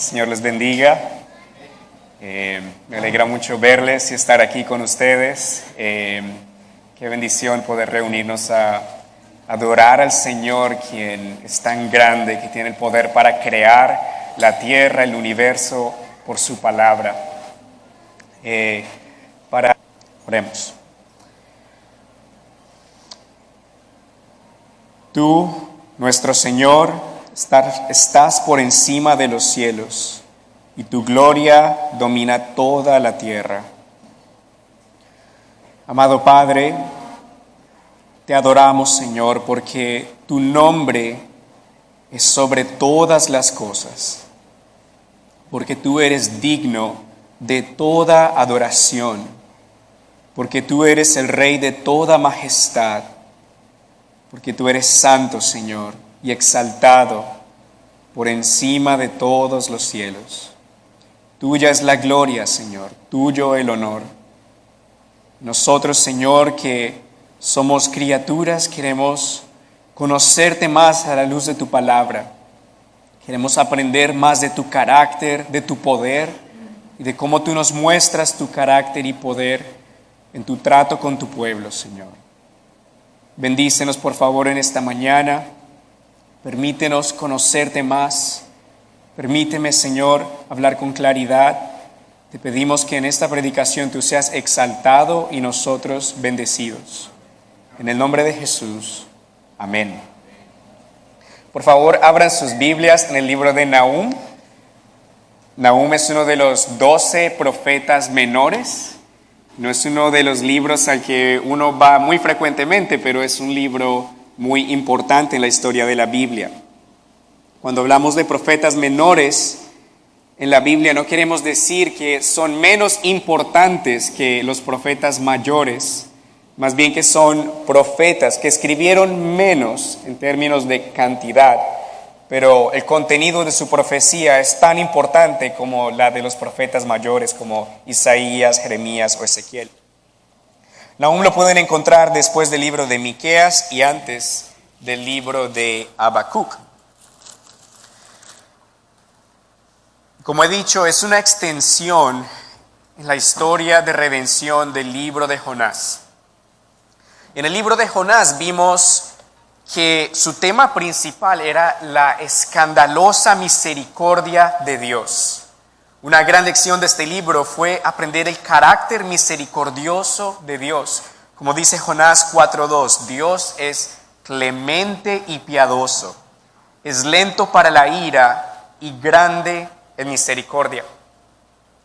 Señor les bendiga. Me alegra mucho verles y estar aquí con ustedes. Qué bendición poder reunirnos a adorar al Señor, quien es tan grande, que tiene el poder para crear la tierra, el universo, por su palabra. Oremos. Tú, nuestro Señor, estás por encima de los cielos, y tu gloria domina toda la tierra. Amado Padre, te adoramos, Señor, porque tu nombre es sobre todas las cosas, porque tú eres digno de toda adoración, porque tú eres el Rey de toda majestad, porque tú eres santo, Señor, y exaltado por encima de todos los cielos. Tuya es la gloria, Señor, tuyo el honor. Nosotros, Señor, que somos criaturas, queremos conocerte más a la luz de tu palabra. Queremos aprender más de tu carácter, de tu poder y de cómo tú nos muestras tu carácter y poder en tu trato con tu pueblo, Señor. Bendícenos, por favor, en esta mañana. Permítenos conocerte más. Permíteme, Señor, hablar con claridad. Te pedimos que en esta predicación tú seas exaltado y nosotros bendecidos. En el nombre de Jesús. Amén. Por favor, abran sus Biblias en el libro de Nahum. Nahum es uno de los 12 profetas menores. No es uno de los libros al que uno va muy frecuentemente, pero es un libro muy importante en la historia de la Biblia. Cuando hablamos de profetas menores en la Biblia, no queremos decir que son menos importantes que los profetas mayores, más bien que son profetas que escribieron menos en términos de cantidad, pero el contenido de su profecía es tan importante como la de los profetas mayores, como Isaías, Jeremías o Ezequiel. Nahum lo pueden encontrar después del libro de Miqueas y antes del libro de Habacuc. Como he dicho, es una extensión en la historia de redención del libro de Jonás. En el libro de Jonás vimos que su tema principal era la escandalosa misericordia de Dios. Una gran lección de este libro fue aprender el carácter misericordioso de Dios. Como dice Jonás 4:2, Dios es clemente y piadoso, es lento para la ira y grande en misericordia.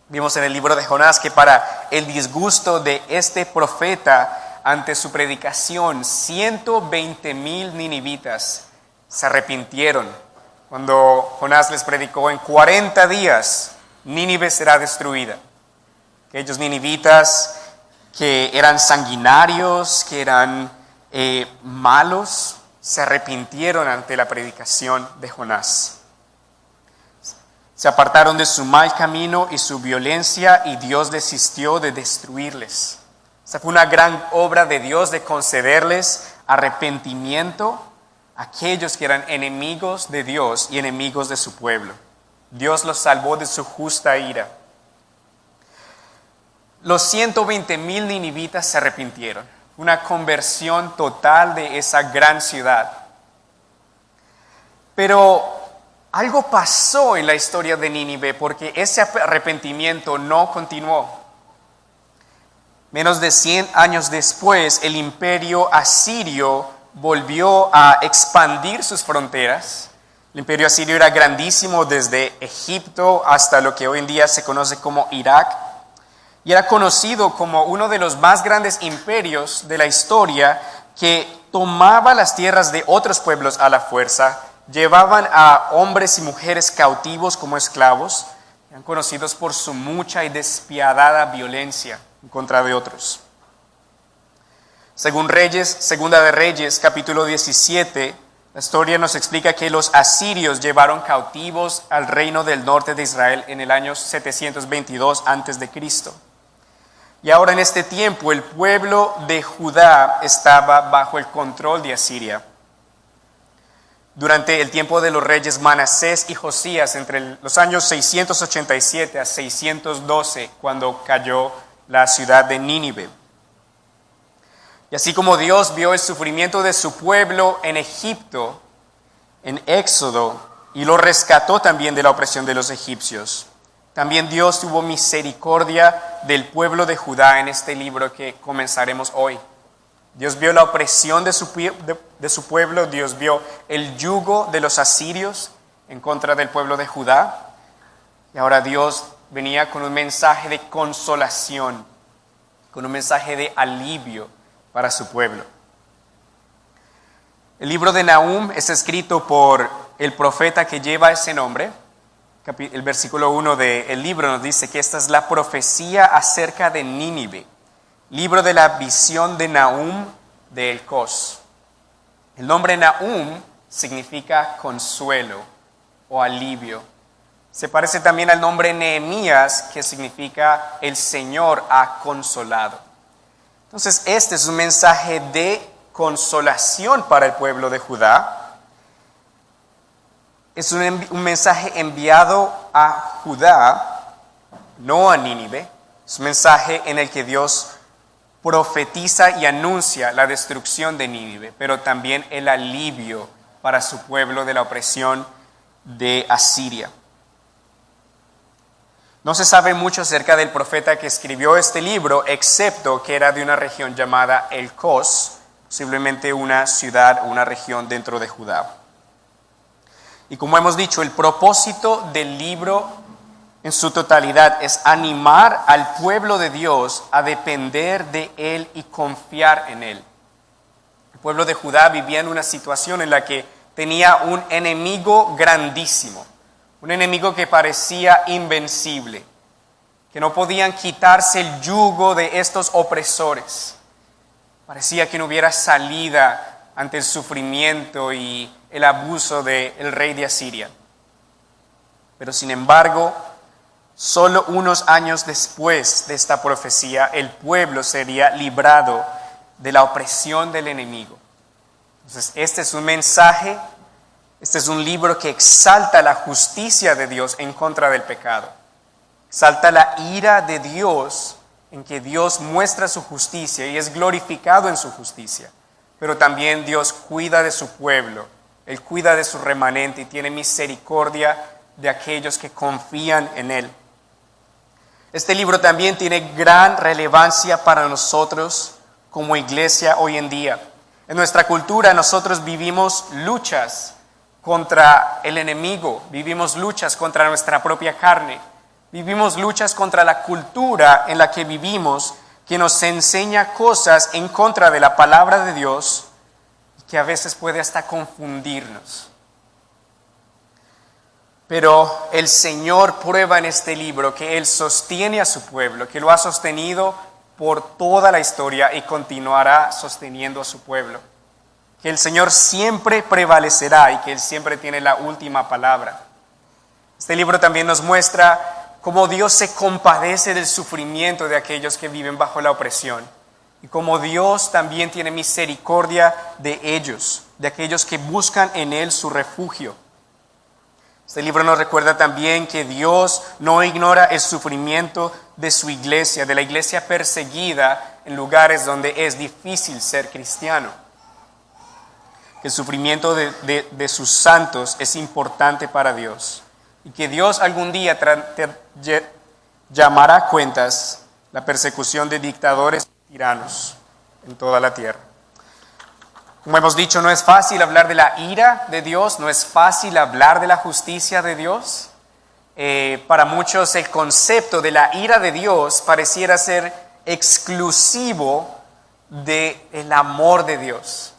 Vimos en el libro de Jonás que para el disgusto de este profeta, ante su predicación, 120,000 ninivitas se arrepintieron. Cuando Jonás les predicó, en 40 días Nínive será destruida. Aquellos ninivitas que eran sanguinarios, que eran malos, se arrepintieron ante la predicación de Jonás. Se apartaron de su mal camino y su violencia y Dios desistió de destruirles. Esta fue una gran obra de Dios de concederles arrepentimiento a aquellos que eran enemigos de Dios y enemigos de su pueblo. Dios los salvó de su justa ira. Los 120,000 ninivitas se arrepintieron. Una conversión total de esa gran ciudad. Pero algo pasó en la historia de Nínive porque ese arrepentimiento no continuó. Menos de 100 años después, el imperio asirio volvió a expandir sus fronteras. El imperio asirio era grandísimo desde Egipto hasta lo que hoy en día se conoce como Irak. Y era conocido como uno de los más grandes imperios de la historia que tomaba las tierras de otros pueblos a la fuerza, llevaban a hombres y mujeres cautivos como esclavos, eran conocidos por su mucha y despiadada violencia en contra de otros. Según Segunda de Reyes, capítulo 17, la historia nos explica que los asirios llevaron cautivos al reino del norte de Israel en el año 722 a.C. Y ahora en este tiempo el pueblo de Judá estaba bajo el control de Asiria. durante el tiempo de los reyes Manasés y Josías, entre los años 687 a 612, cuando cayó la ciudad de Nínive. Y así como Dios vio el sufrimiento de su pueblo en Egipto, en Éxodo, y lo rescató también de la opresión de los egipcios, también Dios tuvo misericordia del pueblo de Judá en este libro que comenzaremos hoy. Dios vio la opresión de su pueblo, Dios vio el yugo de los asirios en contra del pueblo de Judá, y ahora Dios venía con un mensaje de consolación, con un mensaje de alivio para su pueblo. El libro de Nahum es escrito por el profeta que lleva ese nombre. El versículo 1 del libro nos dice que esta es la profecía acerca de Nínive, libro de la visión de Nahum de Elcós. El nombre Nahum significa consuelo o alivio. Se parece también al nombre Nehemías, que significa el Señor ha consolado. Entonces, este es un mensaje de consolación para el pueblo de Judá. Es un mensaje enviado a Judá, no a Nínive. Es un mensaje en el que Dios profetiza y anuncia la destrucción de Nínive, pero también el alivio para su pueblo de la opresión de Asiria. No se sabe mucho acerca del profeta que escribió este libro, excepto que era de una región llamada Elcós, posiblemente una ciudad o una región dentro de Judá. Y como hemos dicho, el propósito del libro en su totalidad es animar al pueblo de Dios a depender de Él y confiar en Él. El pueblo de Judá vivía en una situación en la que tenía un enemigo grandísimo, un enemigo que parecía invencible, que no podían quitarse el yugo de estos opresores. Parecía que no hubiera salida ante el sufrimiento y el abuso del rey de Asiria. Pero sin embargo, solo unos años después de esta profecía, el pueblo sería librado de la opresión del enemigo. Entonces, este es un mensaje, este es un libro que exalta la justicia de Dios en contra del pecado. Exalta la ira de Dios en que Dios muestra su justicia y es glorificado en su justicia. Pero también Dios cuida de su pueblo, Él cuida de su remanente y tiene misericordia de aquellos que confían en Él. Este libro también tiene gran relevancia para nosotros como iglesia hoy en día. En nuestra cultura nosotros vivimos luchas contra el enemigo, vivimos luchas contra nuestra propia carne, vivimos luchas contra la cultura en la que vivimos, que nos enseña cosas en contra de la palabra de Dios y que a veces puede hasta confundirnos. Pero el Señor prueba en este libro que Él sostiene a su pueblo, que lo ha sostenido por toda la historia y continuará sosteniendo a su pueblo. Que el Señor siempre prevalecerá y que Él siempre tiene la última palabra. Este libro también nos muestra cómo Dios se compadece del sufrimiento de aquellos que viven bajo la opresión y cómo Dios también tiene misericordia de ellos, de aquellos que buscan en Él su refugio. Este libro nos recuerda también que Dios no ignora el sufrimiento de su iglesia, de la iglesia perseguida en lugares donde es difícil ser cristiano. Que el sufrimiento de sus santos es importante para Dios y que Dios algún día llamará a cuentas la persecución de dictadores y tiranos en toda la tierra. Como hemos dicho, no es fácil hablar de la ira de Dios, no es fácil hablar de la justicia de Dios. Para muchos el concepto de la ira de Dios pareciera ser exclusivo del amor de Dios.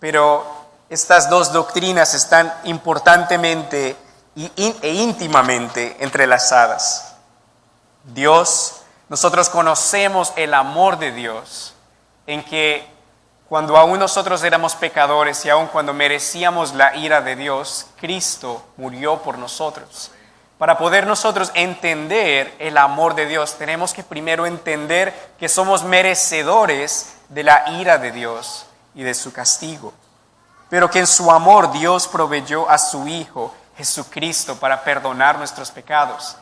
Pero estas dos doctrinas están importantemente e íntimamente entrelazadas. Nosotros conocemos el amor de Dios en que cuando aún nosotros éramos pecadores y aún cuando merecíamos la ira de Dios, Cristo murió por nosotros. Para poder nosotros entender el amor de Dios, tenemos que primero entender que somos merecedores de la ira de Dios y de su castigo. pero que en su amor Dios proveyó a su Hijo Jesucristo para perdonar nuestros pecados.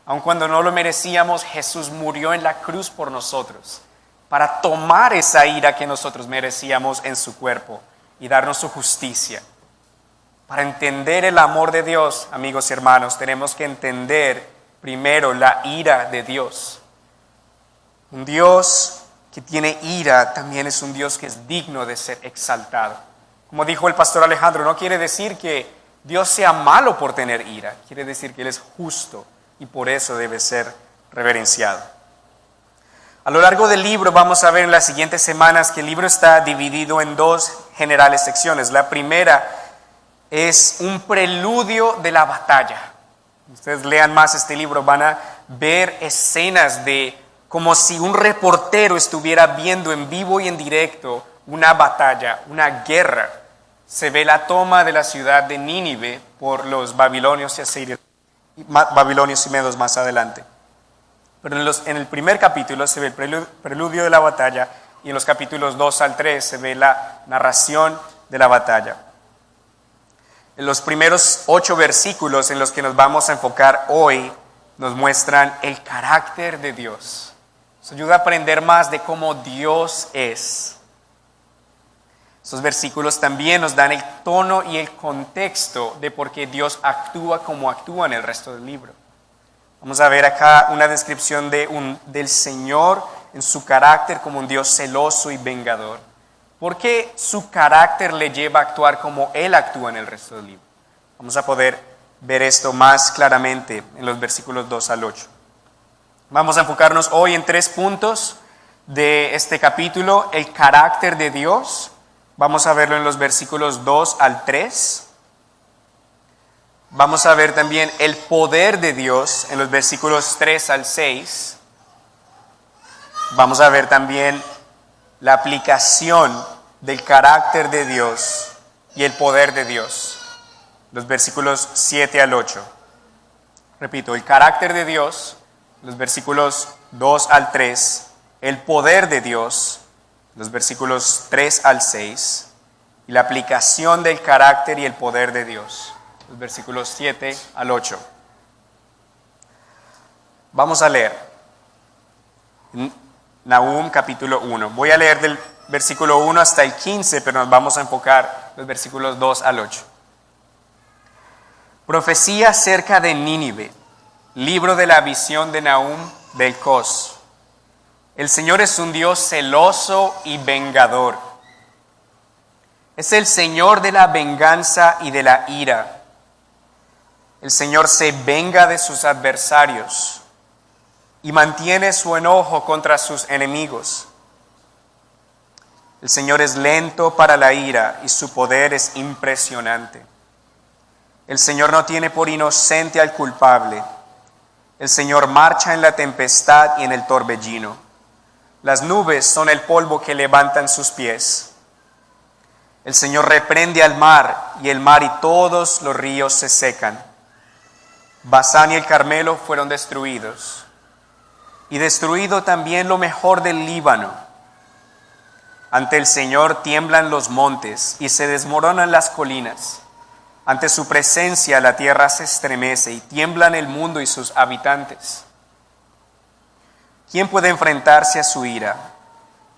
Aun cuando no lo merecíamos, Jesús murió en la cruz por nosotros, para tomar esa ira que nosotros merecíamos en su cuerpo y darnos su justicia. Para entender el amor de Dios, amigos y hermanos, tenemos que entender primero la ira de Dios. Un Dios que tiene ira también es un Dios que es digno de ser exaltado. Como dijo el pastor Alejandro, no quiere decir que Dios sea malo por tener ira, quiere decir que Él es justo y por eso debe ser reverenciado. A lo largo del libro vamos a ver en las siguientes semanas que el libro está dividido en dos generales secciones. La primera es un preludio de la batalla. Ustedes lean más este libro, van a ver escenas de como si un reportero estuviera viendo en vivo y en directo una batalla, una guerra. Se ve la toma de la ciudad de Nínive por los babilonios y asirios, babilonios y medos más adelante. Pero en el primer capítulo se ve el preludio de la batalla y en los capítulos 2 al 3 se ve la narración de la batalla. En los primeros 8 versículos en los que nos vamos a enfocar hoy nos muestran el carácter de Dios. Nos ayuda a aprender más de cómo Dios es. Estos versículos también nos dan el tono y el contexto de por qué Dios actúa como actúa en el resto del libro. Vamos a ver acá una descripción del Señor en su carácter como un Dios celoso y vengador. ¿Por qué su carácter le lleva a actuar como Él actúa en el resto del libro? Vamos a poder ver esto más claramente en los versículos 2 al 8. Vamos a enfocarnos hoy en 3 puntos de este capítulo: el carácter de Dios. Vamos a verlo en los versículos 2 al 3. Vamos a ver también el poder de Dios en los versículos 3 al 6. Vamos a ver también la aplicación del carácter de Dios y el poder de Dios, los versículos 7 al 8. Repito, el carácter de Dios, los versículos 2 al 3, el poder de Dios, los versículos 3 al 6, y la aplicación del carácter y el poder de Dios, los versículos 7 al 8. Vamos a leer Nahum capítulo 1. Voy a leer del versículo 1 hasta el 15, pero nos vamos a enfocar los versículos 2 al 8. Profecía acerca de Nínive, libro de la visión de Nahum del Cos. El Señor es un Dios celoso y vengador. Es el Señor de la venganza y de la ira. El Señor se venga de sus adversarios y mantiene su enojo contra sus enemigos. El Señor es lento para la ira y su poder es impresionante. El Señor no tiene por inocente al culpable. El Señor marcha en la tempestad y en el torbellino. Las nubes son el polvo que levantan sus pies. El Señor reprende al mar y el mar y todos los ríos se secan. Basán y el Carmelo fueron destruidos. Y destruido también lo mejor del Líbano. Ante el Señor tiemblan los montes y se desmoronan las colinas. Ante su presencia la tierra se estremece y tiemblan el mundo y sus habitantes. ¿Quién puede enfrentarse a su ira?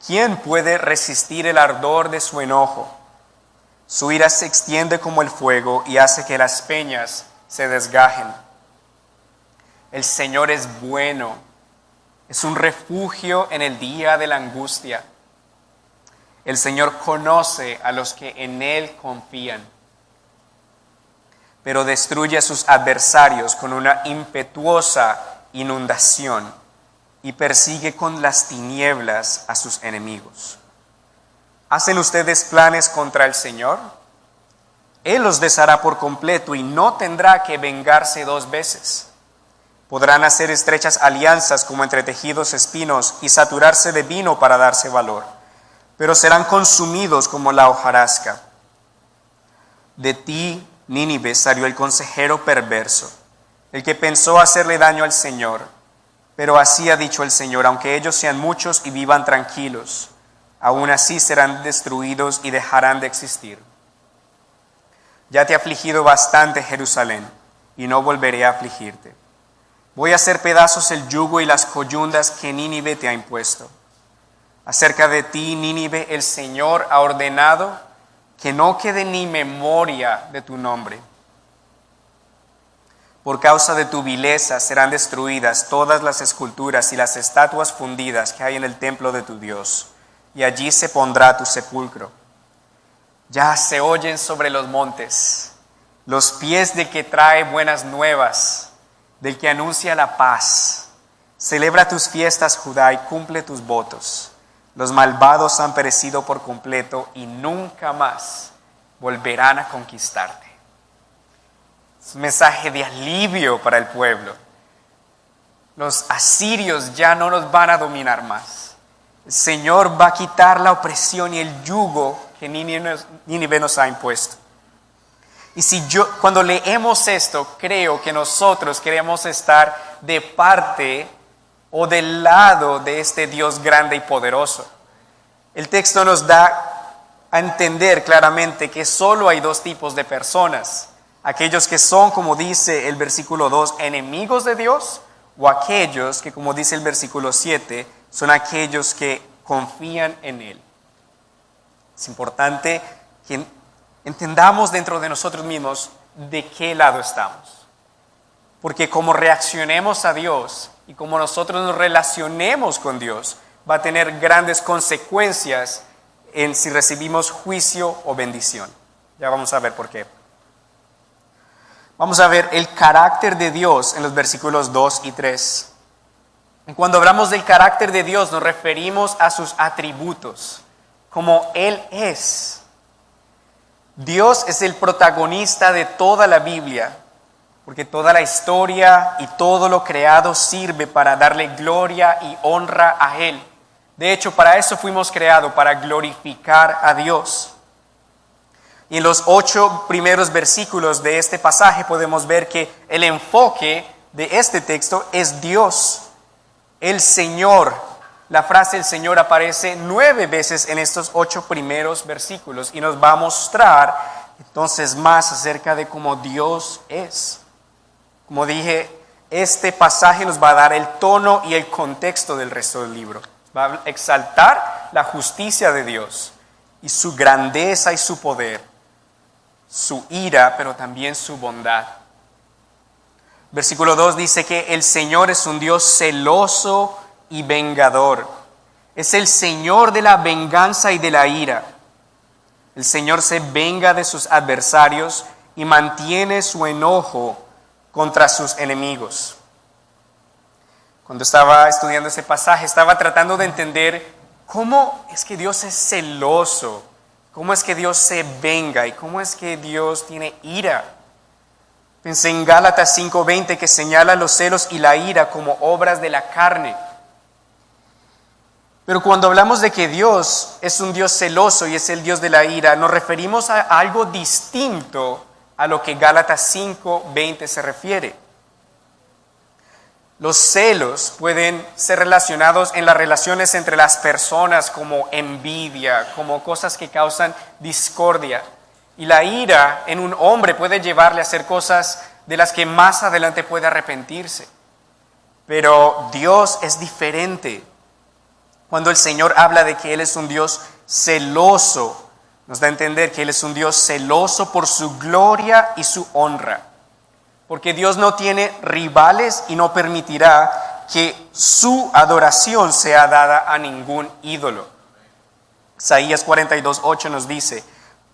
¿Quién puede resistir el ardor de su enojo? Su ira se extiende como el fuego y hace que las peñas se desgajen. El Señor es bueno, es un refugio en el día de la angustia. El Señor conoce a los que en Él confían, pero destruye a sus adversarios con una impetuosa inundación y persigue con las tinieblas a sus enemigos. ¿Hacen ustedes planes contra el Señor? Él los deshará por completo y no tendrá que vengarse 2 veces. Podrán hacer estrechas alianzas como entretejidos espinos y saturarse de vino para darse valor, pero serán consumidos como la hojarasca. De ti, Nínive, salió el consejero perverso, el que pensó hacerle daño al Señor. Pero así ha dicho el Señor: aunque ellos sean muchos y vivan tranquilos, aún así serán destruidos y dejarán de existir. Ya te he afligido bastante, Jerusalén, y no volveré a afligirte. Voy a hacer pedazos el yugo y las coyundas que Nínive te ha impuesto. Acerca de ti, Nínive, el Señor ha ordenado que no quede ni memoria de tu nombre. Por causa de tu vileza serán destruidas todas las esculturas y las estatuas fundidas que hay en el templo de tu Dios, y allí se pondrá tu sepulcro. Ya se oyen sobre los montes los pies del que trae buenas nuevas, del que anuncia la paz. Celebra tus fiestas, Judá, y cumple tus votos. Los malvados han perecido por completo y nunca más volverán a conquistarte. Es un mensaje de alivio para el pueblo. Los asirios ya no nos van a dominar más. El Señor va a quitar la opresión y el yugo que Nínive nos ha impuesto. Y cuando leemos esto, creo que nosotros queremos estar de parte o del lado de este Dios grande y poderoso. El texto nos da a entender claramente que solo hay dos tipos de personas. Aquellos que son, como dice el versículo 2, enemigos de Dios, o aquellos que, como dice el versículo 7, son aquellos que confían en Él. Es importante que entendamos dentro de nosotros mismos de qué lado estamos. Porque como reaccionemos a Dios y como nosotros nos relacionemos con Dios, va a tener grandes consecuencias en si recibimos juicio o bendición. Ya vamos a ver por qué. Vamos a ver el carácter de Dios en los versículos 2 y 3. Y cuando hablamos del carácter de Dios, nos referimos a sus atributos, como Él es. Dios es el protagonista de toda la Biblia, porque toda la historia y todo lo creado sirve para darle gloria y honra a Él. De hecho, para eso fuimos creados, para glorificar a Dios. Y en los 8 primeros versículos de este pasaje podemos ver que el enfoque de este texto es Dios, el Señor. La frase el Señor aparece 9 veces en estos 8 primeros versículos y nos va a mostrar entonces más acerca de cómo Dios es. Como dije, este pasaje nos va a dar el tono y el contexto del resto del libro. Va a exaltar la justicia de Dios y su grandeza y su poder, su ira, pero también su bondad. Versículo 2 dice que el Señor es un Dios celoso y vengador. Es el Señor de la venganza y de la ira. El Señor se venga de sus adversarios y mantiene su enojo contra sus enemigos. Cuando estaba estudiando este pasaje, estaba tratando de entender cómo es que Dios es celoso, cómo es que Dios se venga y cómo es que Dios tiene ira. Pensé en Gálatas 5:20 que señala los celos y la ira como obras de la carne. Pero cuando hablamos de que Dios es un Dios celoso y es el Dios de la ira, nos referimos a algo distinto a lo que Gálatas 5:20 se refiere. Los celos pueden ser relacionados en las relaciones entre las personas como envidia, como cosas que causan discordia. Y la ira en un hombre puede llevarle a hacer cosas de las que más adelante puede arrepentirse. Pero Dios es diferente. Cuando el Señor habla de que Él es un Dios celoso, nos da a entender que Él es un Dios celoso por su gloria y su honra. Porque Dios no tiene rivales y no permitirá que su adoración sea dada a ningún ídolo. Isaías 42:8 nos dice: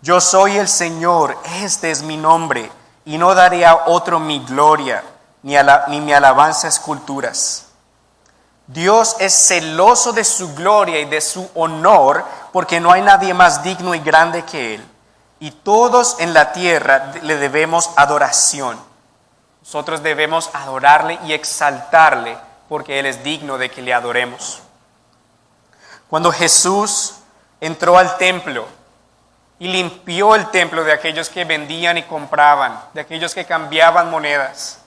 yo soy el Señor, este es mi nombre, y no daré a otro mi gloria, ni mi alabanza a esculturas. Dios es celoso de su gloria y de su honor, porque no hay nadie más digno y grande que Él. Y todos en la tierra le debemos adoración. Nosotros debemos adorarle y exaltarle, porque Él es digno de que le adoremos. Cuando Jesús entró al templo y limpió el templo de aquellos que vendían y compraban, de aquellos que cambiaban monedas,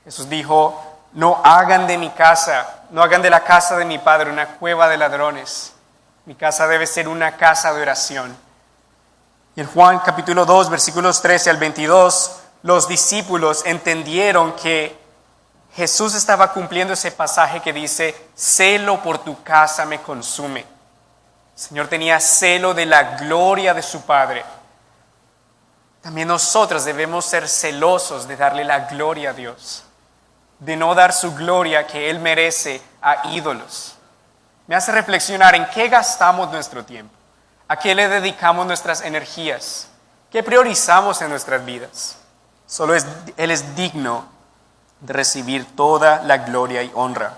Jesús dijo: no hagan de mi casa, no hagan de la casa de mi Padre una cueva de ladrones. Mi casa debe ser una casa de oración. Y en Juan capítulo 2, versículos 13 al 22, los discípulos entendieron que Jesús estaba cumpliendo ese pasaje que dice, celo por tu casa me consume. El Señor tenía celo de la gloria de su Padre. También nosotros debemos ser celosos de darle la gloria a Dios, de no dar su gloria que Él merece a ídolos. Me hace reflexionar en qué gastamos nuestro tiempo, a qué le dedicamos nuestras energías, qué priorizamos en nuestras vidas. Él es digno de recibir toda la gloria y honra.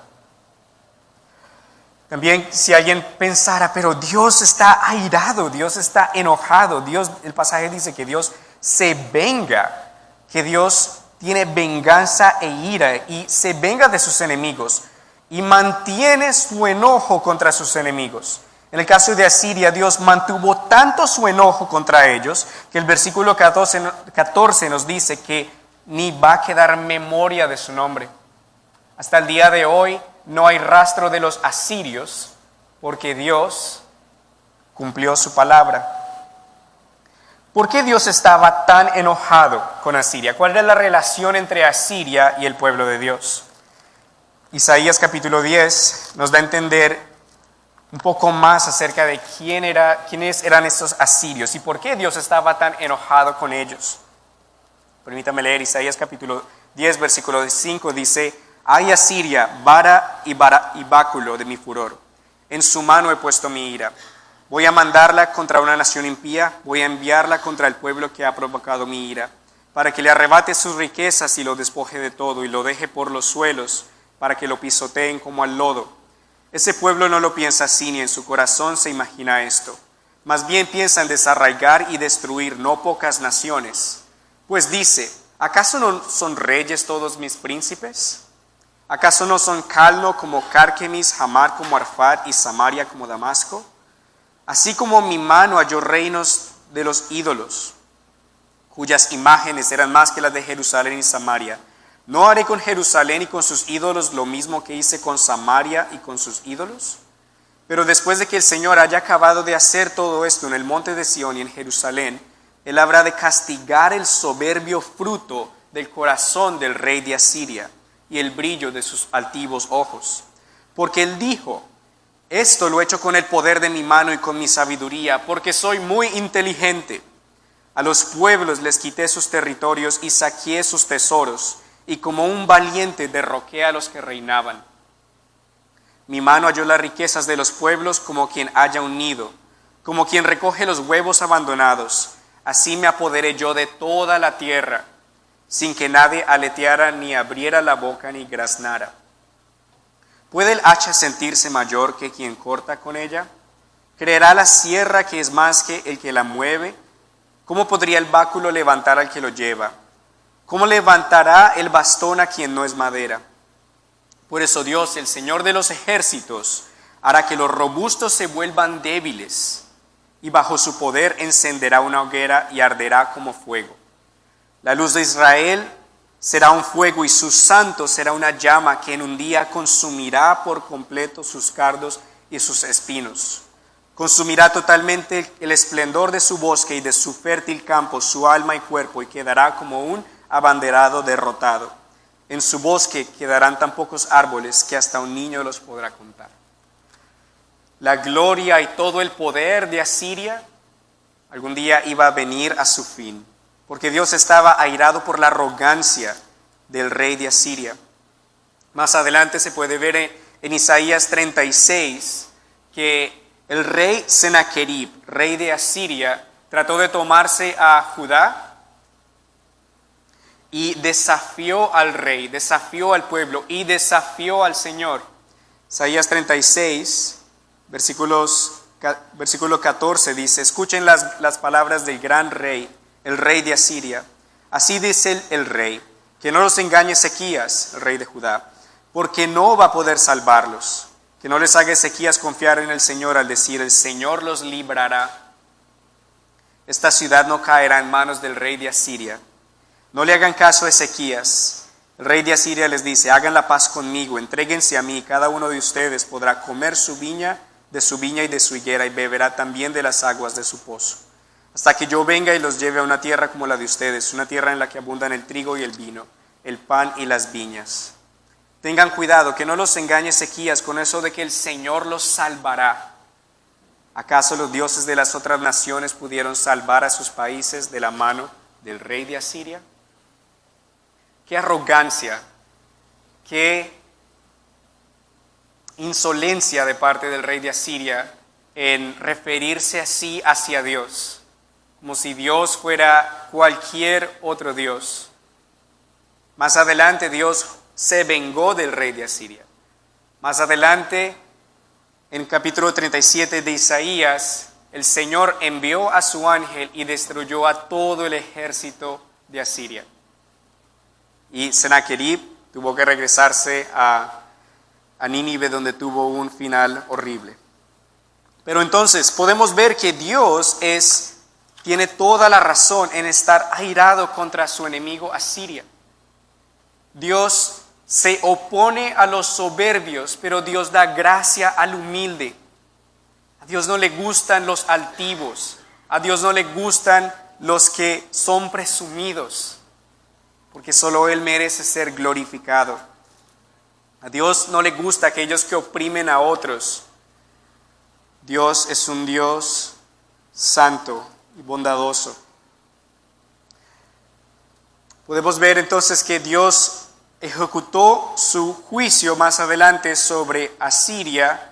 También si alguien pensara, pero Dios está airado, Dios está enojado, el pasaje dice que Dios se venga, que Dios tiene venganza e ira y se venga de sus enemigos y mantiene su enojo contra sus enemigos. En el caso de Asiria, Dios mantuvo tanto su enojo contra ellos que el versículo 14 nos dice que ni va a quedar memoria de su nombre. Hasta el día de hoy no hay rastro de los asirios porque Dios cumplió su palabra. ¿Por qué Dios estaba tan enojado con Asiria? ¿Cuál era la relación entre Asiria y el pueblo de Dios? Isaías capítulo 10 nos da a entender un poco más acerca de quiénes eran estos asirios y por qué Dios estaba tan enojado con ellos. Permítame leer Isaías capítulo 10, versículo 5, dice, «Ay Asiria, vara y báculo de mi furor, en su mano he puesto mi ira. Voy a mandarla contra una nación impía, voy a enviarla contra el pueblo que ha provocado mi ira, para que le arrebate sus riquezas y lo despoje de todo y lo deje por los suelos, para que lo pisoteen como al lodo. Ese pueblo no lo piensa así, ni en su corazón se imagina esto. Más bien piensa en desarraigar y destruir no pocas naciones. Pues dice, ¿acaso no son reyes todos mis príncipes? ¿Acaso no son Calno como Carquemis, Hamar como Arfad y Samaria como Damasco? Así como mi mano halló reinos de los ídolos, cuyas imágenes eran más que las de Jerusalén y Samaria, ¿no haré con Jerusalén y con sus ídolos lo mismo que hice con Samaria y con sus ídolos? Pero después de que el Señor haya acabado de hacer todo esto en el monte de Sión y en Jerusalén, Él habrá de castigar el soberbio fruto del corazón del rey de Asiria y el brillo de sus altivos ojos. Porque Él dijo, esto lo he hecho con el poder de mi mano y con mi sabiduría, porque soy muy inteligente. A los pueblos les quité sus territorios y saqué sus tesoros, y como un valiente derroqué a los que reinaban. Mi mano halló las riquezas de los pueblos como quien halla un nido, como quien recoge los huevos abandonados. Así me apoderé yo de toda la tierra, sin que nadie aleteara, ni abriera la boca, ni graznara. ¿Puede el hacha sentirse mayor que quien corta con ella? ¿Creerá la sierra que es más que el que la mueve? ¿Cómo podría el báculo levantar al que lo lleva? ¿Cómo levantará el bastón a quien no es madera? Por eso Dios, el Señor de los ejércitos, hará que los robustos se vuelvan débiles, y bajo su poder encenderá una hoguera y arderá como fuego. La luz de Israel será un fuego y su santo será una llama que en un día consumirá por completo sus cardos y sus espinos. Consumirá totalmente el esplendor de su bosque y de su fértil campo, su alma y cuerpo, y quedará como un abanderado derrotado. En su bosque quedarán tan pocos árboles que hasta un niño los podrá contar. La gloria y todo el poder de Asiria algún día iba a venir a su fin, porque Dios estaba airado por la arrogancia del rey de Asiria. Más adelante se puede ver en Isaías 36 que el rey Senaquerib, rey de Asiria, trató de tomarse a Judá y desafió al rey, desafió al pueblo y desafió al Señor. Isaías 36, versículo 14 dice, escuchen las palabras del gran rey, el rey de Asiria. Así dice el rey, que no los engañe Ezequías, el rey de Judá, porque no va a poder salvarlos. Que no les haga Ezequías confiar en el Señor al decir, el Señor los librará. Esta ciudad no caerá en manos del rey de Asiria. No le hagan caso a Ezequías. El rey de Asiria les dice, hagan la paz conmigo, entréguense a mí, cada uno de ustedes podrá comer de su viña y de su higuera, y beberá también de las aguas de su pozo. hasta que yo venga y los lleve a una tierra como la de ustedes, una tierra en la que abundan el trigo y el vino, el pan y las viñas. Tengan cuidado, que no los engañe Ezequías con eso de que el Señor los salvará. ¿Acaso los dioses de las otras naciones pudieron salvar a sus países de la mano del rey de Asiria? Qué arrogancia, qué insolencia de parte del rey de Asiria en referirse así hacia Dios, como si Dios fuera cualquier otro Dios. Más adelante Dios se vengó del rey de Asiria. Más adelante, en capítulo 37 de Isaías, el Señor envió a su ángel y destruyó a todo el ejército de Asiria. Y Sennacherib tuvo que regresarse a Nínive, donde tuvo un final horrible. Pero entonces podemos ver que Dios tiene toda la razón en estar airado contra su enemigo Asiria. Dios se opone a los soberbios, pero Dios da gracia al humilde. A Dios no le gustan los altivos, a Dios no le gustan los que son presumidos, porque solo Él merece ser glorificado. A Dios no le gusta aquellos que oprimen a otros. Dios es un Dios santo y bondadoso. Podemos ver entonces que Dios ejecutó su juicio más adelante sobre Asiria,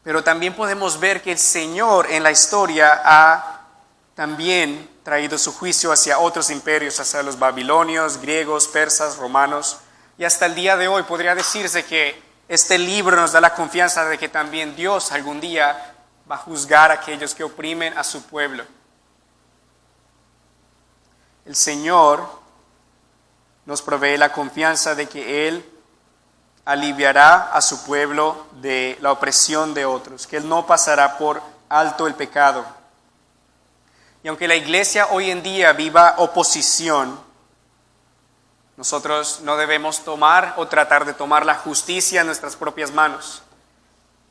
pero también podemos ver que el Señor en la historia ha también traído su juicio hacia otros imperios, hacia los babilonios, griegos, persas, romanos, y hasta el día de hoy podría decirse que este libro nos da la confianza de que también Dios algún día va a juzgar a aquellos que oprimen a su pueblo. El Señor nos provee la confianza de que Él aliviará a su pueblo de la opresión de otros, que Él no pasará por alto el pecado. Y aunque la iglesia hoy en día viva oposición, nosotros no debemos tomar o tratar de tomar la justicia en nuestras propias manos.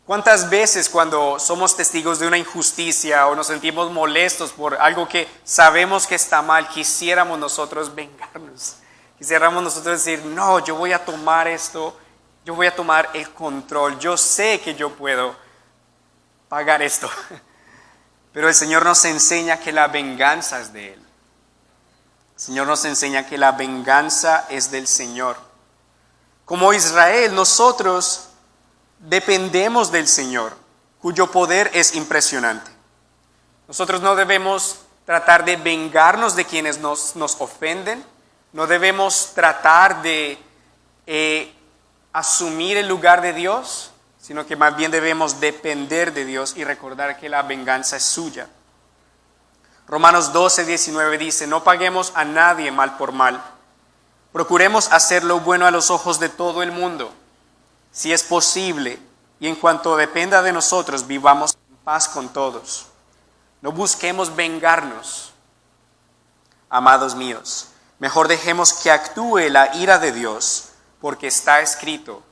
¿Cuántas veces cuando somos testigos de una injusticia o nos sentimos molestos por algo que sabemos que está mal, quisiéramos nosotros vengarnos? Quisiéramos nosotros decir, no, yo voy a tomar esto, yo voy a tomar el control, yo sé que yo puedo pagar esto. Pero el Señor nos enseña que la venganza es de Él. El Señor nos enseña que la venganza es del Señor. Como Israel, nosotros dependemos del Señor, cuyo poder es impresionante. Nosotros no debemos tratar de vengarnos de quienes nos ofenden. No debemos tratar de asumir el lugar de Dios, sino que más bien debemos depender de Dios y recordar que la venganza es suya. Romanos 12:19 dice, no paguemos a nadie mal por mal. Procuremos hacer lo bueno a los ojos de todo el mundo, si es posible, y en cuanto dependa de nosotros, vivamos en paz con todos. No busquemos vengarnos, amados míos. Mejor dejemos que actúe la ira de Dios, porque está escrito,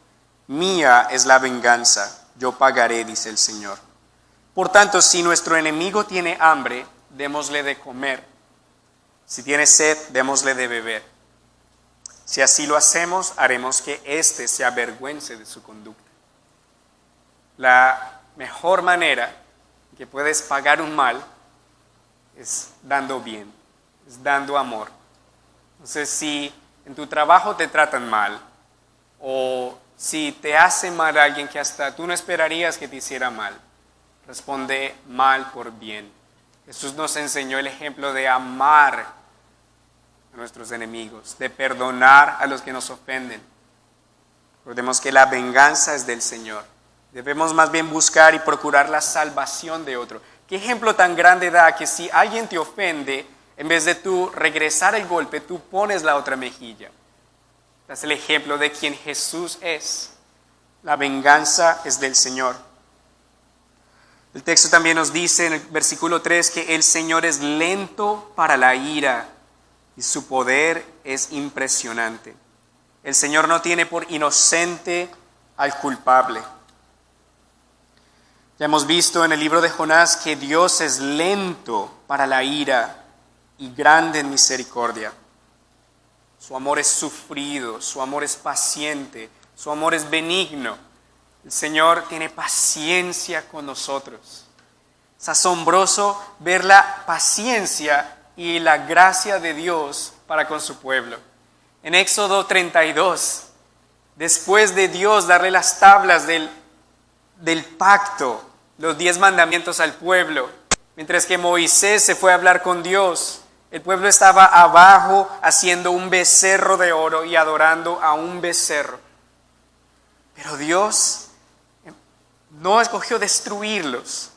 mía es la venganza, yo pagaré, dice el Señor. Por tanto, si nuestro enemigo tiene hambre, démosle de comer. Si tiene sed, démosle de beber. Si así lo hacemos, haremos que éste se avergüence de su conducta. La mejor manera que puedes pagar un mal es dando bien, es dando amor. Entonces, si en tu trabajo te tratan mal, o si te hace mal alguien que hasta tú no esperarías que te hiciera mal, responde mal por bien. Jesús nos enseñó el ejemplo de amar a nuestros enemigos, de perdonar a los que nos ofenden. Recordemos que la venganza es del Señor. Debemos más bien buscar y procurar la salvación de otro. ¿Qué ejemplo tan grande da que si alguien te ofende, en vez de tú regresar el golpe, tú pones la otra mejilla? Este es el ejemplo de quien Jesús es. La venganza es del Señor. El texto también nos dice en el versículo 3 que el Señor es lento para la ira y su poder es impresionante. El Señor no tiene por inocente al culpable. Ya hemos visto en el libro de Jonás que Dios es lento para la ira y grande en misericordia. Su amor es sufrido, su amor es paciente, su amor es benigno. El Señor tiene paciencia con nosotros. Es asombroso ver la paciencia y la gracia de Dios para con su pueblo. En Éxodo 32, después de Dios darle las tablas del pacto, los 10 mandamientos al pueblo, mientras que Moisés se fue a hablar con Dios, el pueblo estaba abajo haciendo un becerro de oro y adorando a un becerro. Pero Dios no escogió destruirlos,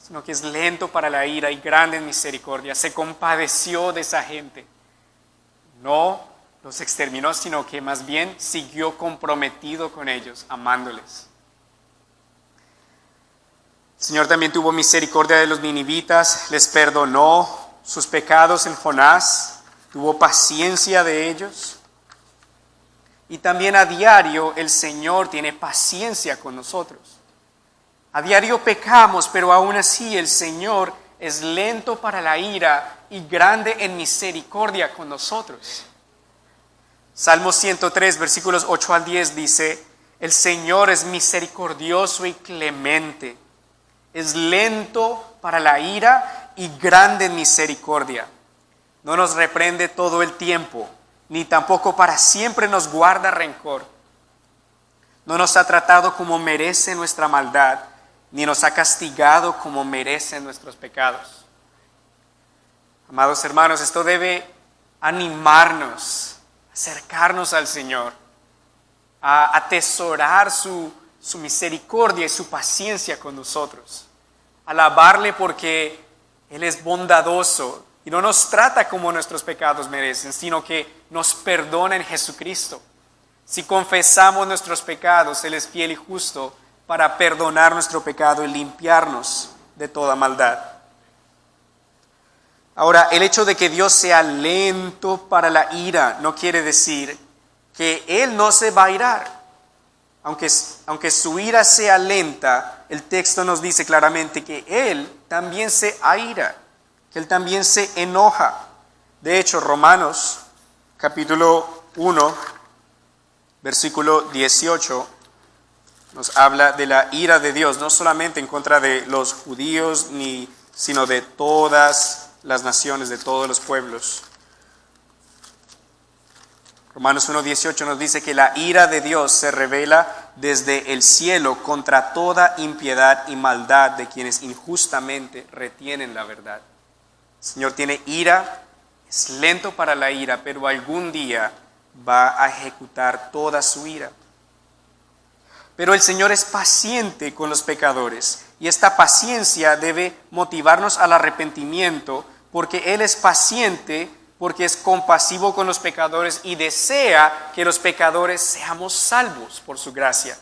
sino que es lento para la ira y grande en misericordia. Se compadeció de esa gente. No los exterminó, sino que más bien siguió comprometido con ellos, amándoles. El Señor también tuvo misericordia de los ninivitas, les perdonó sus pecados en Jonás, tuvo paciencia de ellos. Y también a diario el Señor tiene paciencia con nosotros. A diario pecamos, pero aún así el Señor es lento para la ira y grande en misericordia con nosotros. Salmo 103, versículos 8 al 10 dice: el Señor es misericordioso y clemente, es lento para la ira y grande en misericordia. No nos reprende todo el tiempo, ni tampoco para siempre nos guarda rencor. No nos ha tratado como merece nuestra maldad, ni nos ha castigado como merecen nuestros pecados. Amados hermanos, esto debe animarnos, acercarnos al Señor, a atesorar su misericordia y su paciencia con nosotros. Alabarle porque Él es bondadoso y no nos trata como nuestros pecados merecen, sino que nos perdona en Jesucristo. Si confesamos nuestros pecados, Él es fiel y justo para perdonar nuestro pecado y limpiarnos de toda maldad. Ahora, el hecho de que Dios sea lento para la ira no quiere decir que Él no se va a irar. Aunque su ira sea lenta, el texto nos dice claramente que Él también se aira, que Él también se enoja. De hecho, Romanos capítulo 1, versículo 18, nos habla de la ira de Dios, no solamente en contra de los judíos, sino de todas las naciones, de todos los pueblos. Romanos 1:18 nos dice que la ira de Dios se revela desde el cielo contra toda impiedad y maldad de quienes injustamente retienen la verdad. El Señor tiene ira, es lento para la ira, pero algún día va a ejecutar toda su ira. Pero el Señor es paciente con los pecadores y esta paciencia debe motivarnos al arrepentimiento, porque Él es paciente, porque es compasivo con los pecadores y desea que los pecadores seamos salvos por su gracia.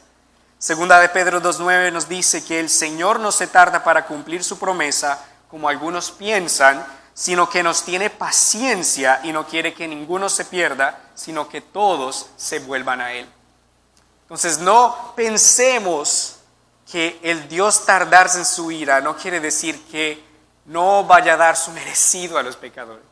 Segunda de Pedro 2:9 nos dice que el Señor no se tarda para cumplir su promesa, como algunos piensan, sino que nos tiene paciencia y no quiere que ninguno se pierda, sino que todos se vuelvan a Él. Entonces no pensemos que el Dios tardarse en su ira no quiere decir que no vaya a dar su merecido a los pecadores.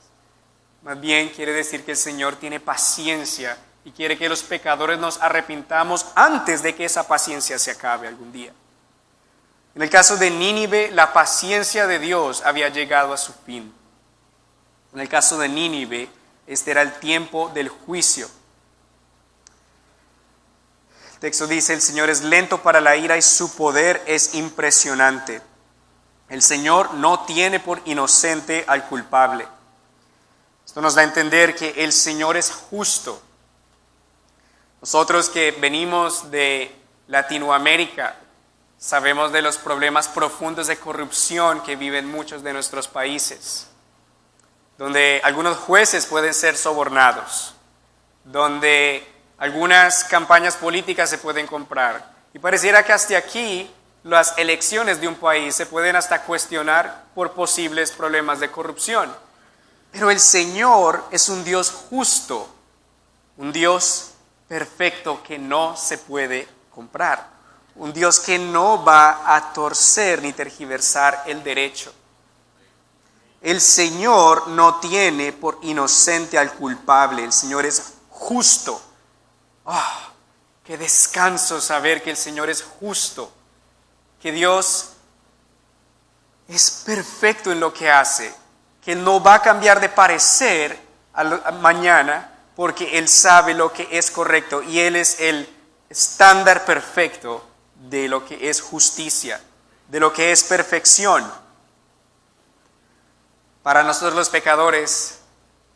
Más bien quiere decir que el Señor tiene paciencia y quiere que los pecadores nos arrepintamos antes de que esa paciencia se acabe algún día. En el caso de Nínive, la paciencia de Dios había llegado a su fin. En el caso de Nínive, este era el tiempo del juicio. El texto dice: el Señor es lento para la ira y su poder es impresionante. El Señor no tiene por inocente al culpable. Esto nos da a entender que el Señor es justo. Nosotros que venimos de Latinoamérica sabemos de los problemas profundos de corrupción que viven muchos de nuestros países, donde algunos jueces pueden ser sobornados, donde algunas campañas políticas se pueden comprar. Y pareciera que hasta aquí las elecciones de un país se pueden hasta cuestionar por posibles problemas de corrupción. Pero el Señor es un Dios justo, un Dios perfecto que no se puede comprar, un Dios que no va a torcer ni tergiversar el derecho. El Señor no tiene por inocente al culpable, el Señor es justo. Qué descanso saber que el Señor es justo, que Dios es perfecto en lo que hace, que Él no va a cambiar de parecer mañana porque Él sabe lo que es correcto y Él es el estándar perfecto de lo que es justicia, de lo que es perfección. Para nosotros los pecadores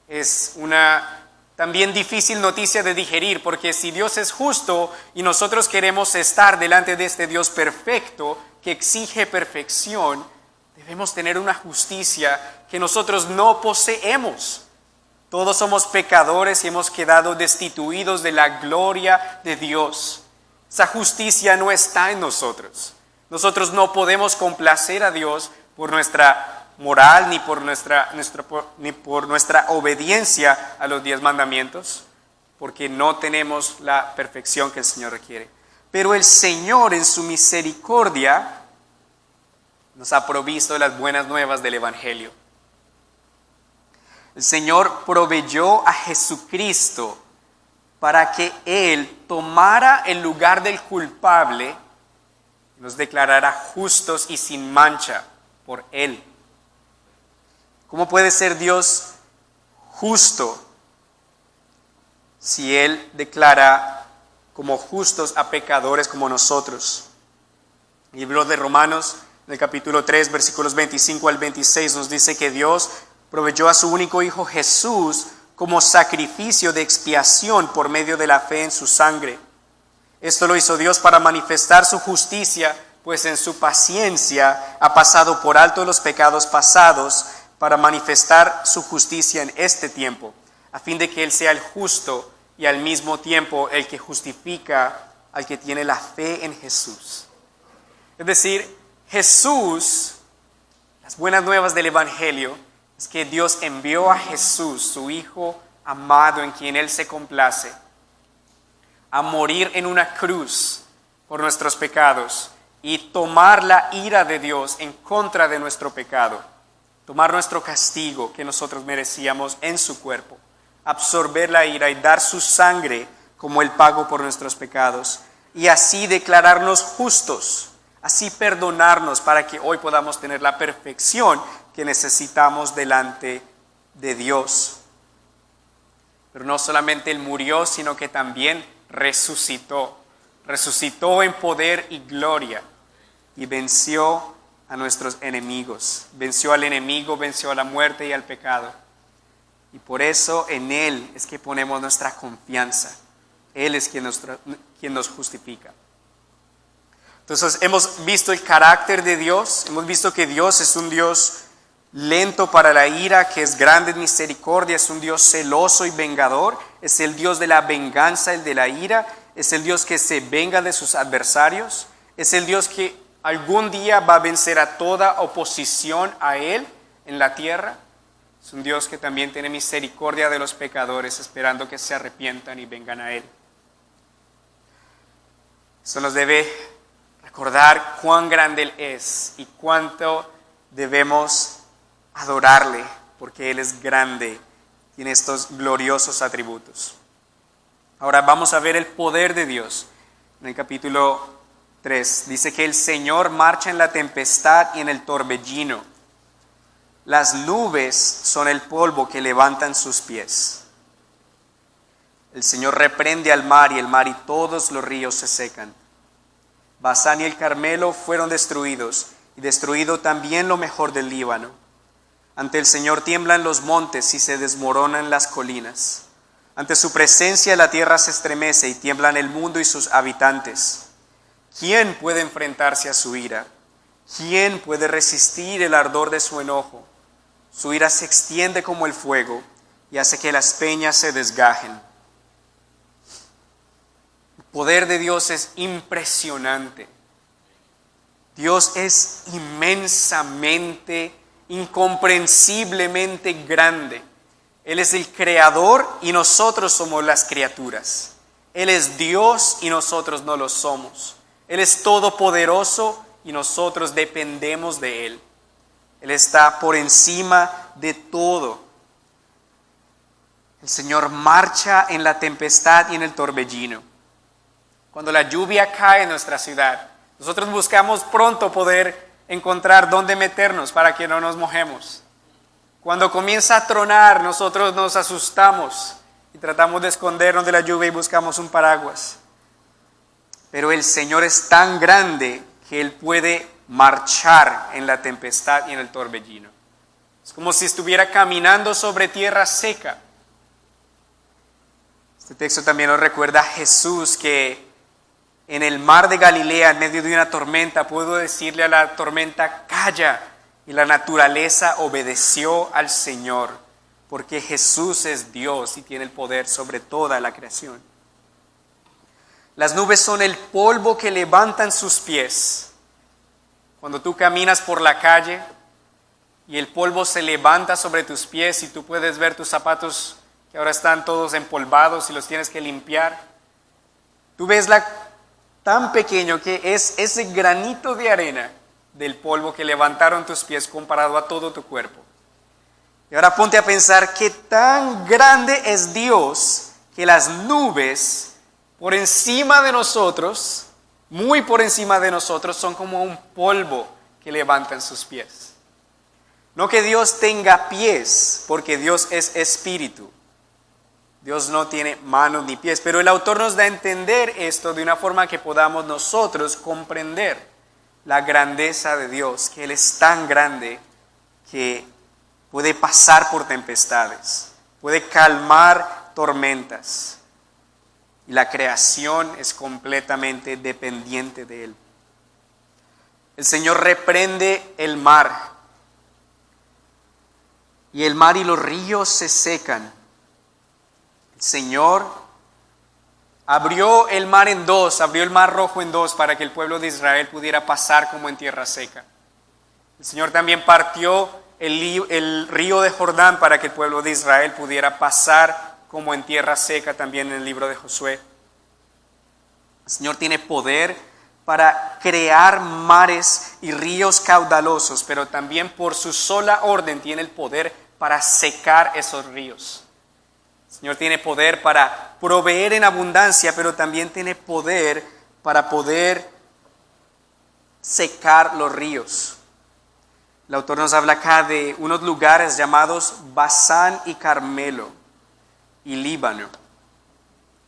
es una también difícil noticia de digerir, porque si Dios es justo y nosotros queremos estar delante de este Dios perfecto que exige perfección, debemos tener una justicia que nosotros no poseemos. Todos somos pecadores y hemos quedado destituidos de la gloria de Dios. Esa justicia no está en nosotros. Nosotros no podemos complacer a Dios por nuestra moral ni por nuestra obediencia a los 10 mandamientos, porque no tenemos la perfección que el Señor requiere. Pero el Señor en su misericordia nos ha provisto de las buenas nuevas del Evangelio. El Señor proveyó a Jesucristo para que Él tomara el lugar del culpable y nos declarara justos y sin mancha por Él. ¿Cómo puede ser Dios justo si Él declara como justos a pecadores como nosotros? El libro de Romanos, en el capítulo 3, versículos 25 al 26, nos dice que Dios proveyó a su único Hijo Jesús como sacrificio de expiación por medio de la fe en su sangre. Esto lo hizo Dios para manifestar su justicia, pues en su paciencia ha pasado por alto los pecados pasados, para manifestar su justicia en este tiempo, a fin de que Él sea el justo y al mismo tiempo el que justifica al que tiene la fe en Jesús. Es decir, Jesús, las buenas nuevas del Evangelio, es que Dios envió a Jesús, su Hijo amado en quien Él se complace, a morir en una cruz por nuestros pecados y tomar la ira de Dios en contra de nuestro pecado. Tomar nuestro castigo que nosotros merecíamos en su cuerpo, absorber la ira y dar su sangre como el pago por nuestros pecados, y así declararnos justos, así perdonarnos para que hoy podamos tener la perfección que necesitamos delante de Dios. Pero no solamente Él murió, sino que también resucitó en poder y gloria y venció a nuestros enemigos. Venció al enemigo, venció a la muerte y al pecado. Y por eso en Él es que ponemos nuestra confianza. Él es quien nos justifica. Entonces hemos visto el carácter de Dios, hemos visto que Dios es un Dios lento para la ira, que es grande en misericordia, es un Dios celoso y vengador, es el Dios de la venganza, el de la ira, es el Dios que se venga de sus adversarios, es el Dios que algún día va a vencer a toda oposición a Él en la tierra. Es un Dios que también tiene misericordia de los pecadores, esperando que se arrepientan y vengan a Él. Eso nos debe recordar cuán grande Él es y cuánto debemos adorarle, porque Él es grande, tiene estos gloriosos atributos. Ahora vamos a ver el poder de Dios. En el capítulo 3 dice que el Señor marcha en la tempestad y en el torbellino. Las nubes son el polvo que levantan sus pies. El Señor reprende al mar y todos los ríos se secan. Basán y el Carmelo fueron destruidos, y destruido también lo mejor del Líbano. Ante el Señor tiemblan los montes y se desmoronan las colinas. Ante su presencia la tierra se estremece y tiemblan el mundo y sus habitantes. ¿Quién puede enfrentarse a su ira? ¿Quién puede resistir el ardor de su enojo? Su ira se extiende como el fuego y hace que las peñas se desgajen. El poder de Dios es impresionante. Dios es inmensamente, incomprensiblemente grande. Él es el creador y nosotros somos las criaturas. Él es Dios y nosotros no lo somos. Él es todopoderoso y nosotros dependemos de Él. Él está por encima de todo. El Señor marcha en la tempestad y en el torbellino. Cuando la lluvia cae en nuestra ciudad, nosotros buscamos pronto poder encontrar dónde meternos para que no nos mojemos. Cuando comienza a tronar, nosotros nos asustamos y tratamos de escondernos de la lluvia y buscamos un paraguas. Pero el Señor es tan grande que Él puede marchar en la tempestad y en el torbellino. Es como si estuviera caminando sobre tierra seca. Este texto también nos recuerda a Jesús que en el mar de Galilea, en medio de una tormenta, pudo decirle a la tormenta, calla, y la naturaleza obedeció al Señor, porque Jesús es Dios y tiene el poder sobre toda la creación. Las nubes son el polvo que levantan sus pies. Cuando tú caminas por la calle y el polvo se levanta sobre tus pies y tú puedes ver tus zapatos que ahora están todos empolvados y los tienes que limpiar, tú ves tan pequeño que es ese granito de arena del polvo que levantaron tus pies comparado a todo tu cuerpo. Y ahora ponte a pensar qué tan grande es Dios que las nubes por encima de nosotros, muy por encima de nosotros, son como un polvo que levantan sus pies. No que Dios tenga pies, porque Dios es espíritu. Dios no tiene manos ni pies, pero el autor nos da a entender esto de una forma que podamos nosotros comprender la grandeza de Dios, que Él es tan grande que puede pasar por tempestades, puede calmar tormentas, y la creación es completamente dependiente de Él. El Señor reprende el mar, y el mar y los ríos se secan. El Señor abrió el mar en dos, abrió el mar Rojo en dos para que el pueblo de Israel pudiera pasar como en tierra seca. El Señor también partió el río de Jordán para que el pueblo de Israel pudiera pasar como en tierra seca, también en el libro de Josué. El Señor tiene poder para crear mares y ríos caudalosos, pero también por su sola orden tiene el poder para secar esos ríos. El Señor tiene poder para proveer en abundancia, pero también tiene poder para poder secar los ríos. El autor nos habla acá de unos lugares llamados Basán y Carmelo y Líbano.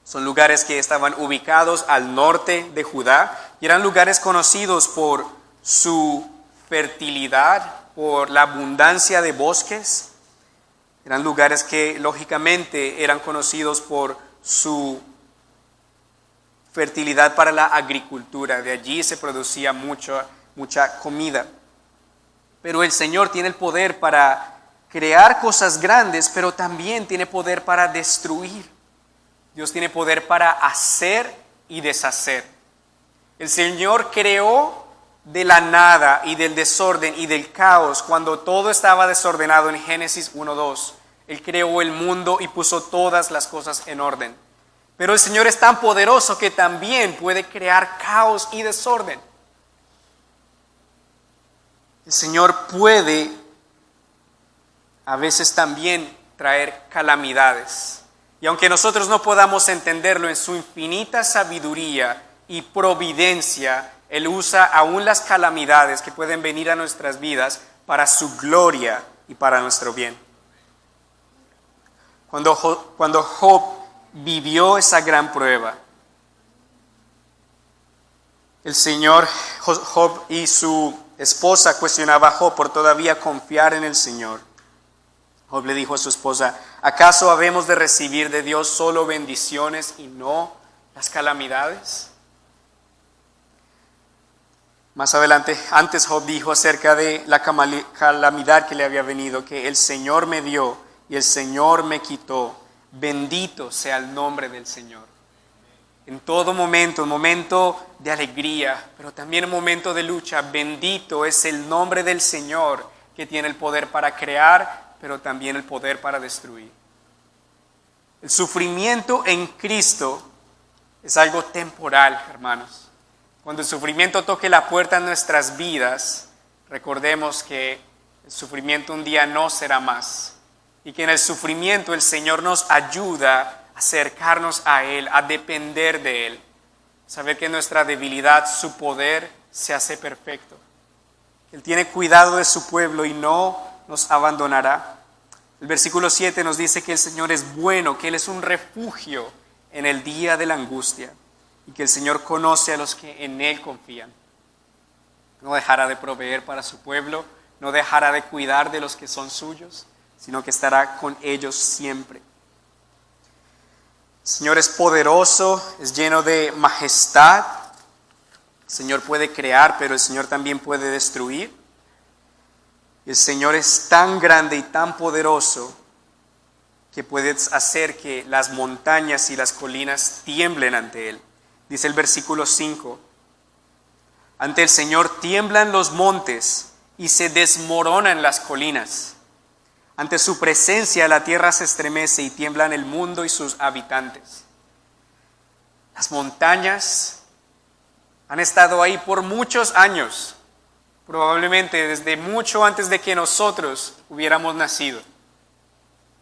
Son lugares que estaban ubicados al norte de Judá y eran lugares conocidos por su fertilidad, por la abundancia de bosques. Eran lugares que lógicamente eran conocidos por su fertilidad para la agricultura. De allí se producía mucha comida. Pero el Señor tiene el poder para crear cosas grandes, pero también tiene poder para destruir. Dios tiene poder para hacer y deshacer. El Señor creó de la nada y del desorden y del caos cuando todo estaba desordenado en Génesis 1:2. Él creó el mundo y puso todas las cosas en orden. Pero el Señor es tan poderoso que también puede crear caos y desorden. El Señor puede a veces también traer calamidades. Y aunque nosotros no podamos entenderlo, en su infinita sabiduría y providencia, Él usa aún las calamidades que pueden venir a nuestras vidas para su gloria y para nuestro bien. Cuando Job vivió esa gran prueba, el Señor, Job y su esposa cuestionaba a Job por todavía confiar en el Señor. Job le dijo a su esposa, ¿acaso habemos de recibir de Dios solo bendiciones y no las calamidades? Más adelante, antes Job dijo acerca de la calamidad que le había venido, que el Señor me dio y el Señor me quitó. Bendito sea el nombre del Señor. En todo momento, un momento de alegría, pero también un momento de lucha, bendito es el nombre del Señor, que tiene el poder para crear, pero también el poder para destruir. El sufrimiento en Cristo es algo temporal, hermanos. Cuando el sufrimiento toque la puerta en nuestras vidas, recordemos que el sufrimiento un día no será más. Y que en el sufrimiento el Señor nos ayuda a acercarnos a Él, a depender de Él. Saber que en nuestra debilidad su poder se hace perfecto. Él tiene cuidado de su pueblo y no nos abandonará. El versículo 7 nos dice que el Señor es bueno, que Él es un refugio en el día de la angustia y que el Señor conoce a los que en Él confían. No dejará de proveer para su pueblo, no dejará de cuidar de los que son suyos, sino que estará con ellos siempre. El Señor es poderoso, es lleno de majestad. El Señor puede crear, pero el Señor también puede destruir. El Señor es tan grande y tan poderoso que puede hacer que las montañas y las colinas tiemblen ante Él. Dice el versículo 5, ante el Señor tiemblan los montes y se desmoronan las colinas. Ante su presencia la tierra se estremece y tiemblan el mundo y sus habitantes. Las montañas han estado ahí por muchos años, probablemente desde mucho antes de que nosotros hubiéramos nacido.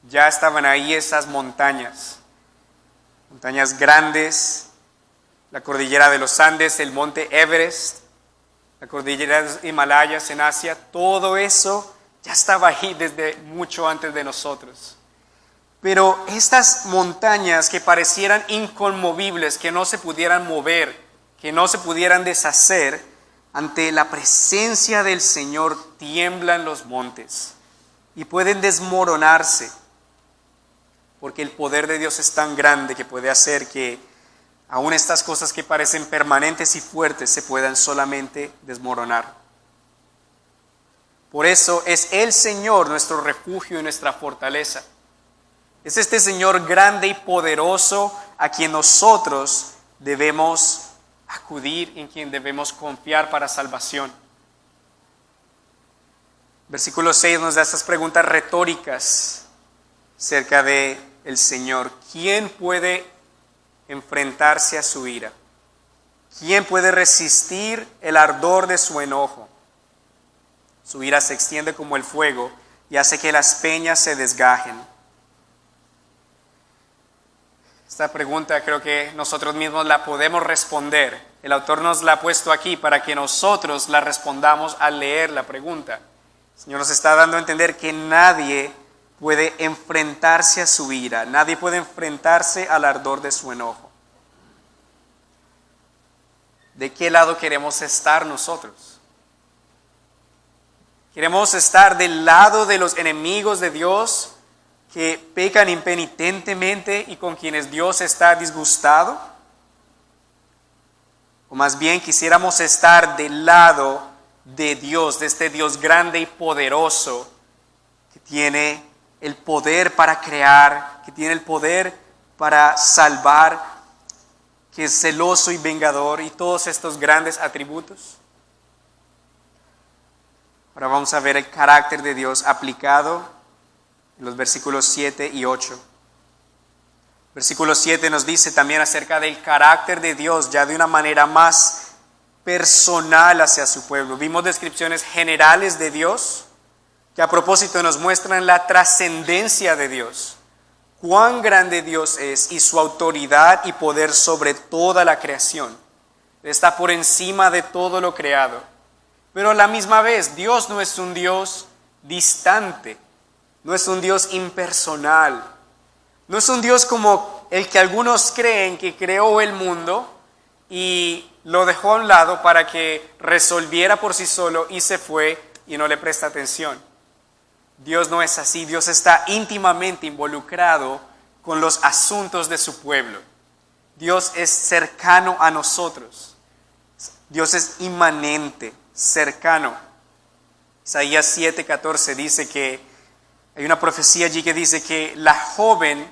Ya estaban ahí esas montañas grandes, la cordillera de los Andes, el monte Everest, la cordillera de los Himalayas en Asia, todo eso ya estaba ahí desde mucho antes de nosotros. Pero estas montañas que parecieran inconmovibles, que no se pudieran mover, que no se pudieran deshacer, ante la presencia del Señor tiemblan los montes y pueden desmoronarse, porque el poder de Dios es tan grande que puede hacer que aún estas cosas que parecen permanentes y fuertes se puedan solamente desmoronar. Por eso es el Señor nuestro refugio y nuestra fortaleza. Es este Señor grande y poderoso a quien nosotros debemos acudir, en quien debemos confiar para salvación. Versículo 6 nos da estas preguntas retóricas acerca de el Señor. ¿Quién puede enfrentarse a su ira? ¿Quién puede resistir el ardor de su enojo? Su ira se extiende como el fuego y hace que las peñas se desgajen. Esta pregunta creo que nosotros mismos la podemos responder. El autor nos la ha puesto aquí para que nosotros la respondamos al leer la pregunta. El Señor nos está dando a entender que nadie puede enfrentarse a su ira, nadie puede enfrentarse al ardor de su enojo. ¿De qué lado queremos estar nosotros? ¿Queremos estar del lado de los enemigos de Dios que pecan impenitentemente y con quienes Dios está disgustado? O más bien quisiéramos estar del lado de Dios, de este Dios grande y poderoso que tiene el poder para crear, que tiene el poder para salvar, que es celoso y vengador y todos estos grandes atributos. Ahora vamos a ver el carácter de Dios aplicado en los versículos 7 y 8. Versículo 7 nos dice también acerca del carácter de Dios, ya de una manera más personal hacia su pueblo. Vimos descripciones generales de Dios, que a propósito nos muestran la trascendencia de Dios, cuán grande Dios es y su autoridad y poder sobre toda la creación. Está por encima de todo lo creado. Pero a la misma vez, Dios no es un Dios distante, no es un Dios impersonal, no es un Dios como el que algunos creen que creó el mundo y lo dejó a un lado para que resolviera por sí solo y se fue y no le presta atención. Dios no es así, Dios está íntimamente involucrado con los asuntos de su pueblo. Dios es cercano a nosotros, Dios es inmanente, cercano. Isaías 7:14 dice que hay una profecía allí que dice que la joven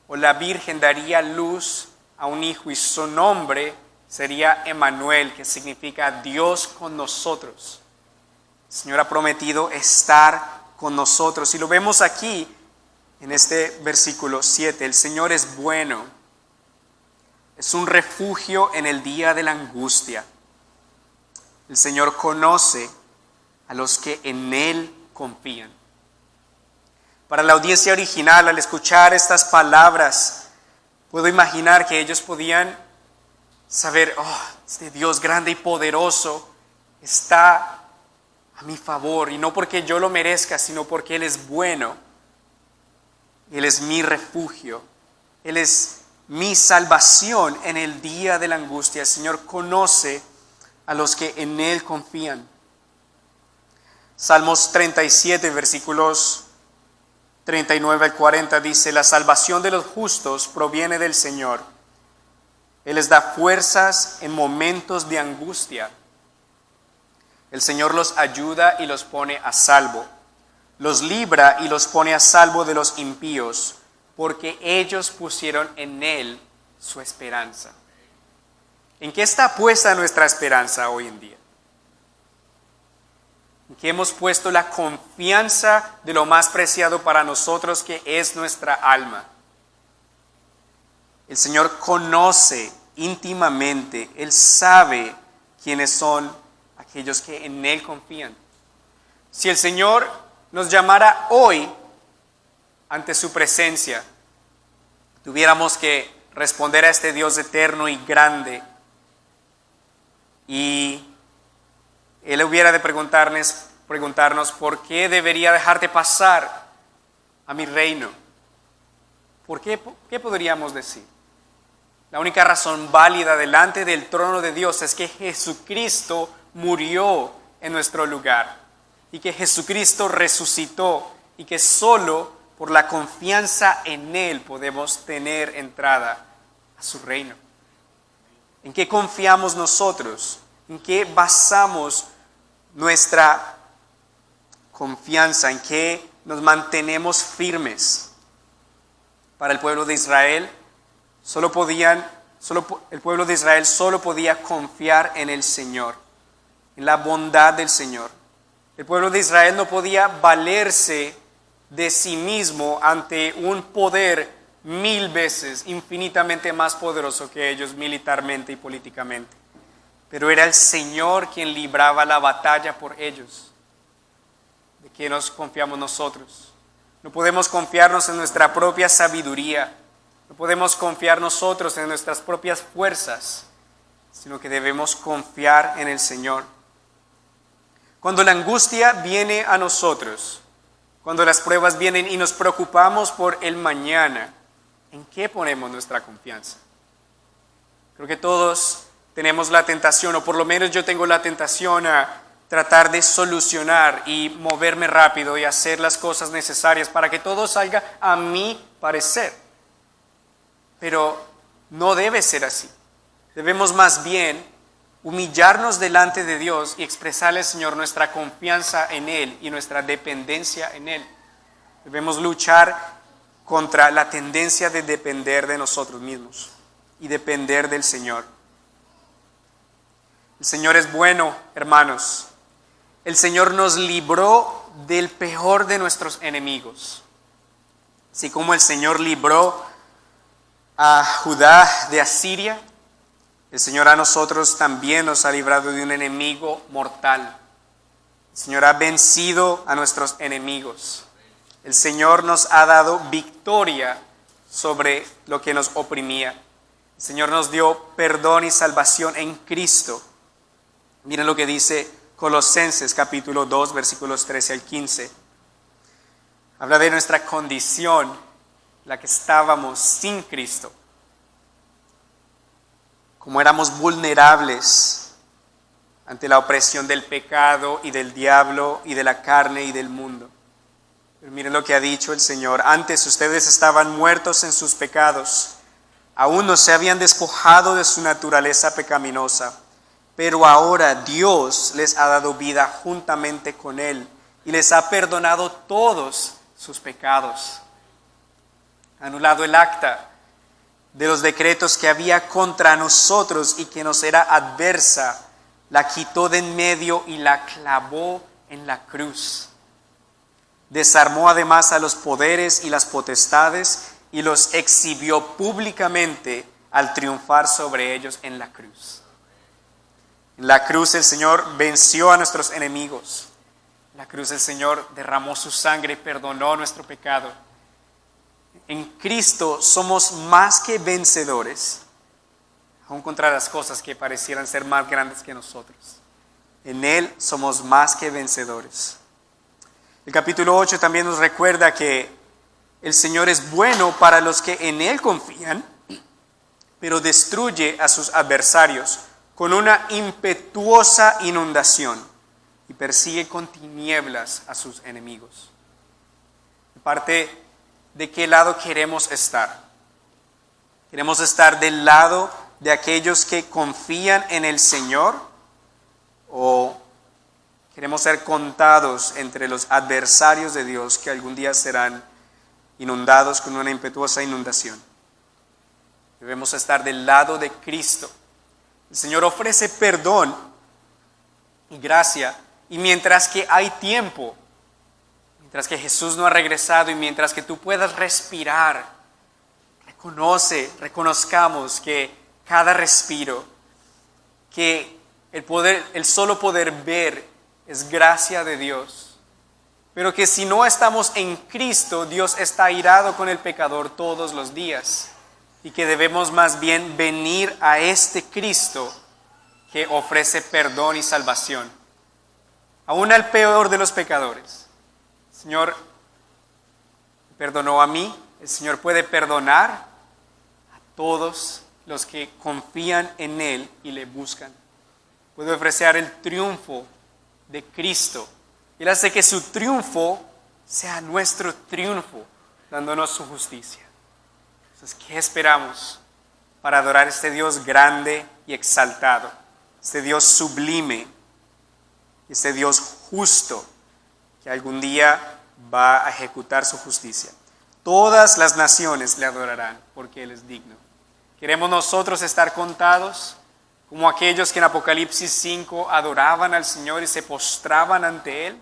o la virgen daría luz a un hijo y su nombre sería Emmanuel, que significa Dios con nosotros. El Señor ha prometido estar con nosotros y lo vemos aquí en este versículo 7. El Señor es bueno, es un refugio en el día de la angustia. El Señor conoce a los que en Él confían. Para la audiencia original, al escuchar estas palabras, puedo imaginar que ellos podían saber, este Dios grande y poderoso está a mi favor, y no porque yo lo merezca, sino porque Él es bueno. Él es mi refugio. Él es mi salvación en el día de la angustia. El Señor conoce a los que en Él confían. Salmos 37, versículos 39 al 40 dice: la salvación de los justos proviene del Señor. Él les da fuerzas en momentos de angustia. El Señor los ayuda y los pone a salvo. Los libra y los pone a salvo de los impíos, porque ellos pusieron en Él su esperanza. ¿En qué está puesta nuestra esperanza hoy en día? ¿En qué hemos puesto la confianza de lo más preciado para nosotros, que es nuestra alma? El Señor conoce íntimamente, Él sabe quiénes son aquellos que en Él confían. Si el Señor nos llamara hoy ante su presencia, tuviéramos que responder a este Dios eterno y grande, y Él hubiera de preguntarnos ¿por qué debería dejarte pasar a mi reino? ¿Por qué? ¿Qué podríamos decir? La única razón válida delante del trono de Dios es que Jesucristo murió en nuestro lugar, y que Jesucristo resucitó, y que solo por la confianza en Él podemos tener entrada a su reino. ¿En qué confiamos nosotros? ¿En qué basamos nuestra confianza? ¿En qué nos mantenemos firmes? Para el pueblo de Israel, el pueblo de Israel solo podía confiar en el Señor, en la bondad del Señor. El pueblo de Israel no podía valerse de sí mismo ante un poder 1000 veces, infinitamente más poderoso que ellos militarmente y políticamente. Pero era el Señor quien libraba la batalla por ellos. ¿De qué nos confiamos nosotros? No podemos confiarnos en nuestra propia sabiduría, no podemos confiar nosotros en nuestras propias fuerzas, sino que debemos confiar en el Señor. Cuando la angustia viene a nosotros, cuando las pruebas vienen y nos preocupamos por el mañana, ¿en qué ponemos nuestra confianza? Creo que todos tenemos la tentación, o por lo menos yo tengo la tentación a tratar de solucionar y moverme rápido y hacer las cosas necesarias para que todo salga a mi parecer. Pero no debe ser así. Debemos más bien humillarnos delante de Dios y expresarle al Señor nuestra confianza en Él y nuestra dependencia en Él. Debemos luchar contra la tendencia de depender de nosotros mismos y depender del Señor. El Señor es bueno, hermanos. El Señor nos libró del peor de nuestros enemigos. Así como el Señor libró a Judá de Asiria, el Señor a nosotros también nos ha librado de un enemigo mortal. El Señor ha vencido a nuestros enemigos. El Señor nos ha dado victoria sobre lo que nos oprimía. El Señor nos dio perdón y salvación en Cristo. Miren lo que dice Colosenses capítulo 2, versículos 13 al 15. Habla de nuestra condición, la que estábamos sin Cristo. Como éramos vulnerables ante la opresión del pecado y del diablo y de la carne y del mundo. Pero miren lo que ha dicho el Señor. Antes ustedes estaban muertos en sus pecados. Aún no se habían despojado de su naturaleza pecaminosa. Pero ahora Dios les ha dado vida juntamente con Él y les ha perdonado todos sus pecados. Ha anulado el acta de los decretos que había contra nosotros y que nos era adversa, la quitó de en medio y la clavó en la cruz. Desarmó además a los poderes y las potestades y los exhibió públicamente al triunfar sobre ellos en la cruz. En la cruz el Señor venció a nuestros enemigos. En la cruz el Señor derramó su sangre y perdonó nuestro pecado. En Cristo somos más que vencedores, aun contra las cosas que parecieran ser más grandes que nosotros. En Él somos más que vencedores. El capítulo 8 también nos recuerda que el Señor es bueno para los que en Él confían, pero destruye a sus adversarios con una impetuosa inundación y persigue con tinieblas a sus enemigos. De parte de qué lado queremos estar. ¿Queremos estar del lado de aquellos que confían en el Señor? ¿O queremos ser contados entre los adversarios de Dios que algún día serán inundados con una impetuosa inundación? Debemos estar del lado de Cristo. El Señor ofrece perdón y gracia, y mientras que hay tiempo, mientras que Jesús no ha regresado y mientras que tú puedas respirar, reconozcamos que cada respiro, que el solo poder ver es gracia de Dios, pero que si no estamos en Cristo, Dios está airado con el pecador todos los días. Y que debemos más bien venir a este Cristo que ofrece perdón y salvación. Aún al peor de los pecadores. El Señor perdonó a mí. El Señor puede perdonar a todos los que confían en Él y le buscan. Puede ofrecer el triunfo de Cristo. Él hace que su triunfo sea nuestro triunfo, dándonos su justicia. Entonces, ¿qué esperamos para adorar a este Dios grande y exaltado? Este Dios sublime, este Dios justo, que algún día va a ejecutar su justicia. Todas las naciones le adorarán porque Él es digno. ¿Queremos nosotros estar contados como aquellos que en Apocalipsis 5 adoraban al Señor y se postraban ante Él?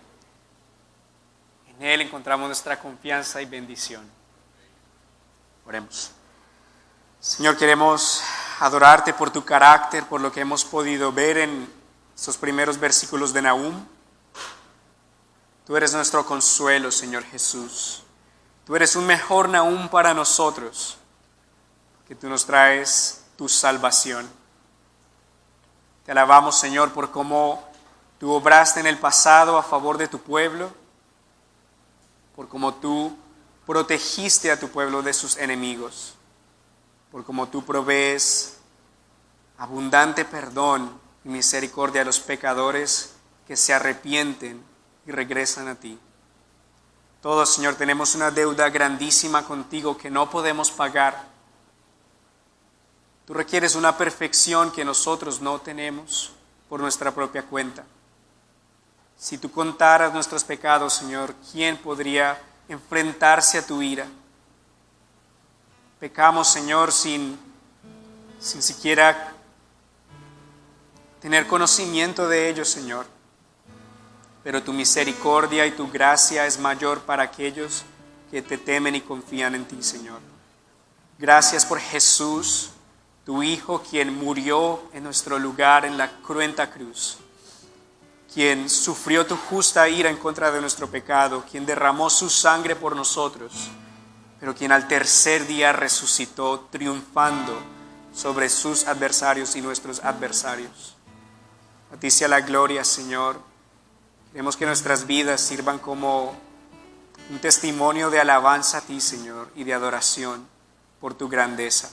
En Él encontramos nuestra confianza y bendición. Oremos. Señor, queremos adorarte por tu carácter, por lo que hemos podido ver en estos primeros versículos de Nahum. Tú eres nuestro consuelo, Señor Jesús. Tú eres un mejor Nahum para nosotros, que tú nos traes tu salvación. Te alabamos, Señor, por cómo tú obraste en el pasado a favor de tu pueblo, por cómo tú protegiste a tu pueblo de sus enemigos, por cómo tú provees abundante perdón y misericordia a los pecadores que se arrepienten y regresan a ti. Todos, Señor, tenemos una deuda grandísima contigo que no podemos pagar. Tú requieres una perfección que nosotros no tenemos por nuestra propia cuenta. Si tú contaras nuestros pecados, Señor, ¿quién podría enfrentarse a tu ira? Pecamos, Señor, sin siquiera tener conocimiento de ello, Señor. Pero tu misericordia y tu gracia es mayor para aquellos que te temen y confían en ti, Señor. Gracias por Jesús, tu Hijo, quien murió en nuestro lugar en la cruenta cruz, quien sufrió tu justa ira en contra de nuestro pecado, quien derramó su sangre por nosotros, pero quien al tercer día resucitó triunfando sobre sus adversarios y nuestros adversarios. A ti sea la gloria, Señor. Queremos que nuestras vidas sirvan como un testimonio de alabanza a ti, Señor, y de adoración por tu grandeza.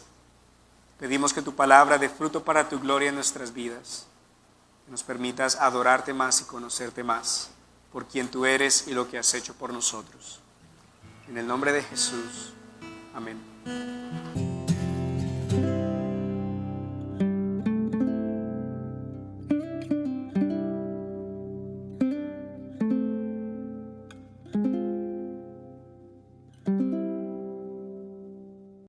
Pedimos que tu palabra dé fruto para tu gloria en nuestras vidas. Que nos permitas adorarte más y conocerte más por quien tú eres y lo que has hecho por nosotros. En el nombre de Jesús. Amén.